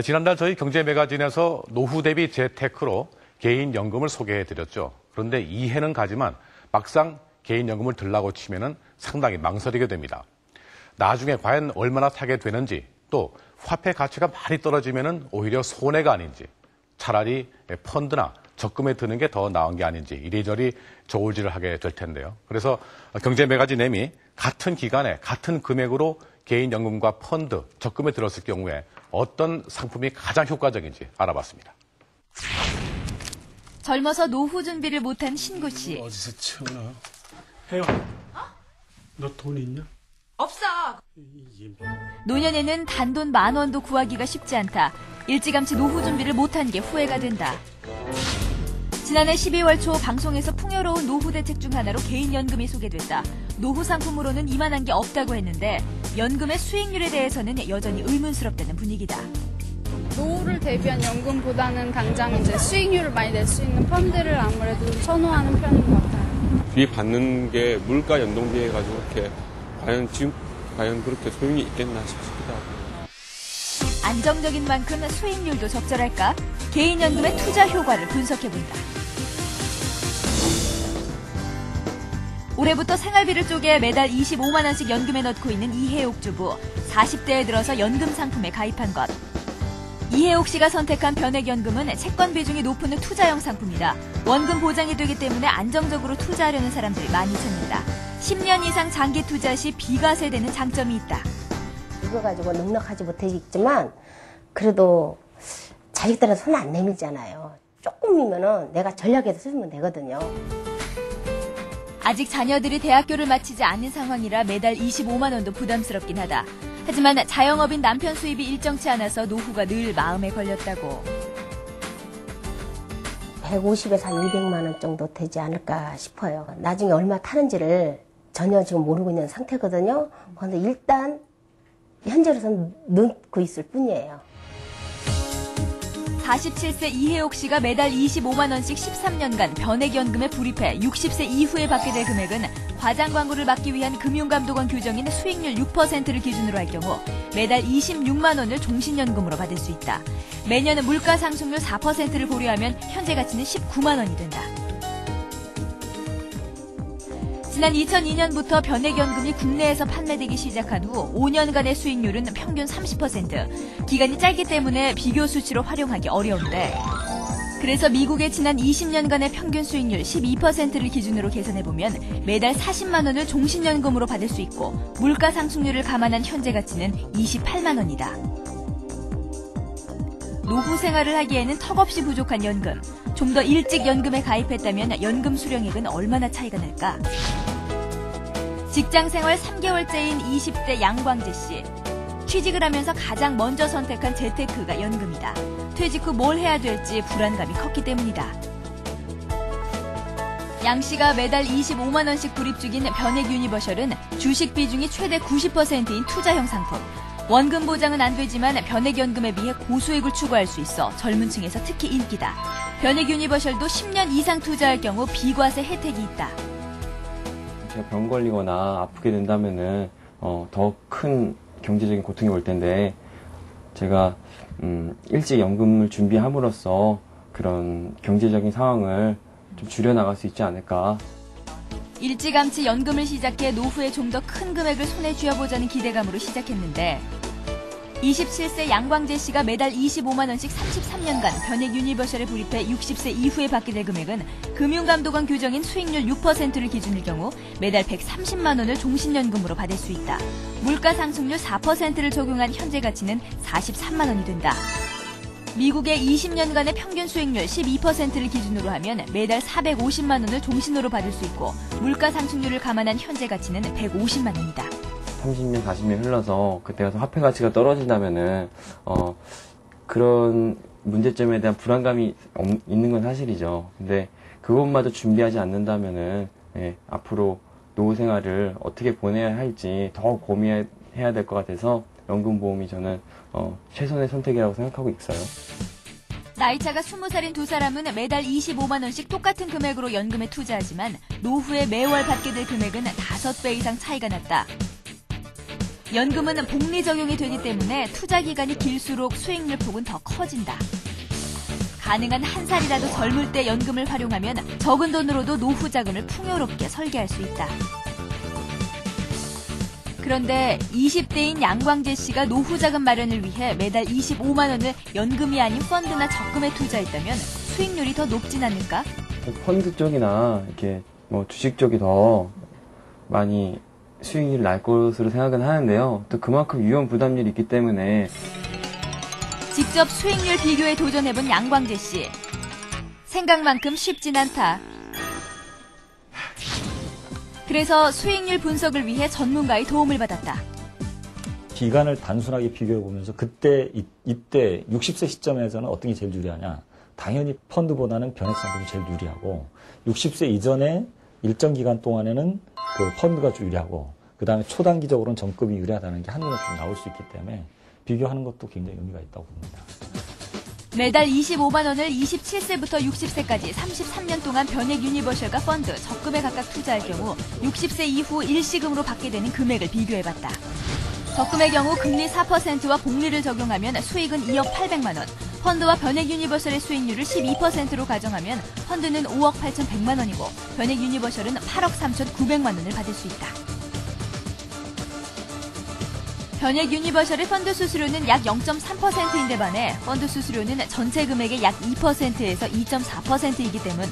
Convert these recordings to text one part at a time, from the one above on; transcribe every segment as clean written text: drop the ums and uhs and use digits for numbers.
지난달 저희 경제매거진에서 노후 대비 재테크로 개인연금을 소개해드렸죠. 그런데 이해는 가지만 막상 개인연금을 들라고 치면은 상당히 망설이게 됩니다. 나중에 과연 얼마나 타게 되는지, 또 화폐 가치가 많이 떨어지면은 오히려 손해가 아닌지, 차라리 펀드나 적금에 드는 게 더 나은 게 아닌지 이리저리 저울질을 하게 될 텐데요. 그래서 경제매거진 M이 같은 기간에 같은 금액으로 개인연금과 펀드, 적금에 들었을 경우에 어떤 상품이 가장 효과적인지 알아봤습니다. 젊어서 노후 준비를 못한 신구 씨. 어디서 채우나? 혜영, 너 돈 있냐? 없어. 노년에는 단돈 10,000원도 구하기가 쉽지 않다. 일찌감치 노후 준비를 못한 게 후회가 된다. 지난해 12월 초 방송에서 풍요로운 노후 대책 중 하나로 개인연금이 소개됐다. 노후 상품으로는 이만한 게 없다고 했는데 연금의 수익률에 대해서는 여전히 의문스럽다는 분위기다. 노후를 대비한 연금보다는 당장 이제 수익률을 많이 낼 수 있는 펀드를 아무래도 선호하는 편인 것 같아요. 비 받는 게 물가 연동비해가지고 이렇게 과연 그렇게 소용이 있겠나 싶기도 하고. 안정적인 만큼 수익률도 적절할까? 개인연금의 투자 효과를 분석해본다. 올해부터 생활비를 쪼개 매달 25만 원씩 연금에 넣고 있는 이혜옥 주부. 40대에 들어서 연금 상품에 가입한 것. 이혜옥 씨가 선택한 변액연금은 채권 비중이 높은 투자형 상품이다. 원금 보장이 되기 때문에 안정적으로 투자하려는 사람들이 많이 찾는다. 10년 이상 장기 투자 시 비과세되는 장점이 있다. 이거 가지고 넉넉하지 못했지만 그래도 자식들은 손 안 내밀잖아요. 조금이면은 내가 전략에서 쓰면 되거든요. 아직 자녀들이 대학교를 마치지 않은 상황이라 매달 25만 원도 부담스럽긴 하다. 하지만 자영업인 남편 수입이 일정치 않아서 노후가 늘 마음에 걸렸다고. 150에서 한 200만 원 정도 되지 않을까 싶어요. 나중에 얼마 타는지를 전혀 지금 모르고 있는 상태거든요. 그런데 일단 현재로서는 넣고 있을 뿐이에요. 47세 이혜옥 씨가 매달 25만 원씩 13년간 변액연금에 불입해 60세 이후에 받게 될 금액은 과장 광고를 막기 위한 금융감독원 규정인 수익률 6%를 기준으로 할 경우 매달 26만 원을 종신연금으로 받을 수 있다. 매년 물가 상승률 4%를 고려하면 현재 가치는 19만 원이 된다. 지난 2002년부터 변액연금이 국내에서 판매되기 시작한 후 5년간의 수익률은 평균 30%. 기간이 짧기 때문에 비교 수치로 활용하기 어려운데 그래서 미국의 지난 20년간의 평균 수익률 12%를 기준으로 계산해보면 매달 40만 원을 종신연금으로 받을 수 있고 물가 상승률을 감안한 현재 가치는 28만 원이다. 노후 생활을 하기에는 턱없이 부족한 연금. 좀 더 일찍 연금에 가입했다면 연금 수령액은 얼마나 차이가 날까? 직장생활 3개월째인 20대 양광재 씨. 취직을 하면서 가장 먼저 선택한 재테크가 연금이다. 퇴직 후 뭘 해야 될지 불안감이 컸기 때문이다. 양 씨가 매달 25만 원씩 불입 중인 변액 유니버셜은 주식 비중이 최대 90%인 투자형 상품. 원금 보장은 안 되지만 변액연금에 비해 고수익을 추구할 수 있어 젊은 층에서 특히 인기다. 변액 유니버셜도 10년 이상 투자할 경우 비과세 혜택이 있다. 제가 병 걸리거나 아프게 된다면은 더 큰 경제적인 고통이 올 텐데 제가 일찍 연금을 준비함으로써 그런 경제적인 상황을 좀 줄여나갈 수 있지 않을까. 일찌감치 연금을 시작해 노후에 좀 더 큰 금액을 손에 쥐어보자는 기대감으로 시작했는데 27세 양광재 씨가 매달 25만 원씩 33년간 변액 유니버셜에 불입해 60세 이후에 받게 될 금액은 금융감독원 규정인 수익률 6%를 기준일 경우 매달 130만 원을 종신연금으로 받을 수 있다. 물가 상승률 4%를 적용한 현재 가치는 43만 원이 된다. 미국의 20년간의 평균 수익률 12%를 기준으로 하면 매달 450만 원을 종신으로 받을 수 있고 물가 상승률을 감안한 현재 가치는 150만 원이다. 30년, 40년 흘러서 그때 가서 화폐 가치가 떨어진다면은 그런 문제점에 대한 불안감이 있는 건 사실이죠. 근데 그것마저 준비하지 않는다면은 앞으로 노후 생활을 어떻게 보내야 할지 더 고민해야 될 것 같아서 연금보험이 저는 최선의 선택이라고 생각하고 있어요. 나이차가 20살인 두 사람은 매달 25만 원씩 똑같은 금액으로 연금에 투자하지만 노후에 매월 받게 될 금액은 5배 이상 차이가 났다. 연금은 복리 적용이 되기 때문에 투자 기간이 길수록 수익률 폭은 더 커진다. 가능한 한 살이라도 젊을 때 연금을 활용하면 적은 돈으로도 노후 자금을 풍요롭게 설계할 수 있다. 그런데 20대인 양광재 씨가 노후 자금 마련을 위해 매달 25만 원을 연금이 아닌 펀드나 적금에 투자했다면 수익률이 더 높진 않을까? 펀드 쪽이나 이렇게 뭐 주식 쪽이 더 많이 수익률이 날 것으로 생각은 하는데요. 또 그만큼 위험 부담률이 있기 때문에 직접 수익률 비교에 도전해본 양광재 씨. 생각만큼 쉽진 않다. 그래서 수익률 분석을 위해 전문가의 도움을 받았다. 기간을 단순하게 비교해 보면서 그때 이때 60세 시점에서는 어떤 게 제일 유리하냐? 당연히 펀드보다는 변액 상품이 제일 유리하고 60세 이전에 일정 기간 동안에는 그 펀드가 유리하고 그다음에 초단기적으로는 적금이 유리하다는 게 한눈에 좀 나올 수 있기 때문에 비교하는 것도 굉장히 의미가 있다고 봅니다. 매달 25만 원을 27세부터 60세까지 33년 동안 변액 유니버셜과 펀드, 적금에 각각 투자할 경우 60세 이후 일시금으로 받게 되는 금액을 비교해봤다. 적금의 경우 금리 4%와 복리를 적용하면 수익은 2억 800만 원, 펀드와 변액 유니버셜의 수익률을 12%로 가정하면 펀드는 5억 8,100만 원이고 변액 유니버셜은 8억 3,900만 원을 받을 수 있다. 변액 유니버셜의 펀드 수수료는 약 0.3%인데 반해 펀드 수수료는 전체 금액의 약 2%에서 2.4%이기 때문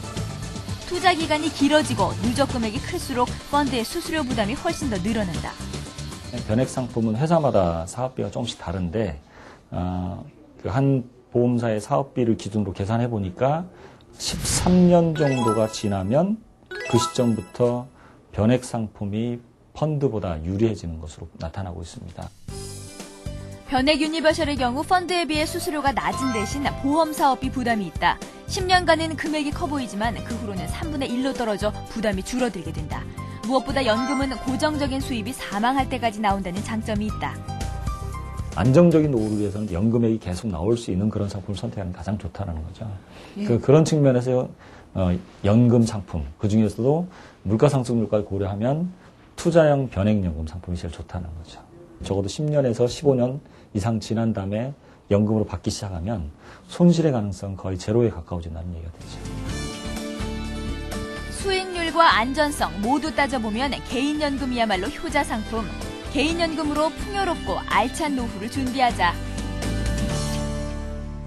투자 기간이 길어지고 누적 금액이 클수록 펀드의 수수료 부담이 훨씬 더 늘어난다. 변액 상품은 회사마다 사업비가 조금씩 다른데 그 한 보험사의 사업비를 기준으로 계산해 보니까 13년 정도가 지나면 그 시점부터 변액 상품이 펀드보다 유리해지는 것으로 나타나고 있습니다. 변액 유니버셜의 경우 펀드에 비해 수수료가 낮은 대신 보험 사업비 부담이 있다. 10년간은 금액이 커 보이지만 그 후로는 3분의 1로 떨어져 부담이 줄어들게 된다. 무엇보다 연금은 고정적인 수입이 사망할 때까지 나온다는 장점이 있다. 안정적인 노후를 위해서는 연금액이 계속 나올 수 있는 그런 상품을 선택하는 게 가장 좋다는 거죠. 그런 측면에서 연금 상품, 그중에서도 물가상승률까지 고려하면 투자형 변액연금 상품이 제일 좋다는 거죠. 적어도 10년에서 15년 이상 지난 다음에 연금으로 받기 시작하면 손실의 가능성은 거의 제로에 가까워진다는 얘기가 되죠. 수익률과 안전성 모두 따져보면 개인연금이야말로 효자 상품. 개인연금으로 풍요롭고 알찬 노후를 준비하자.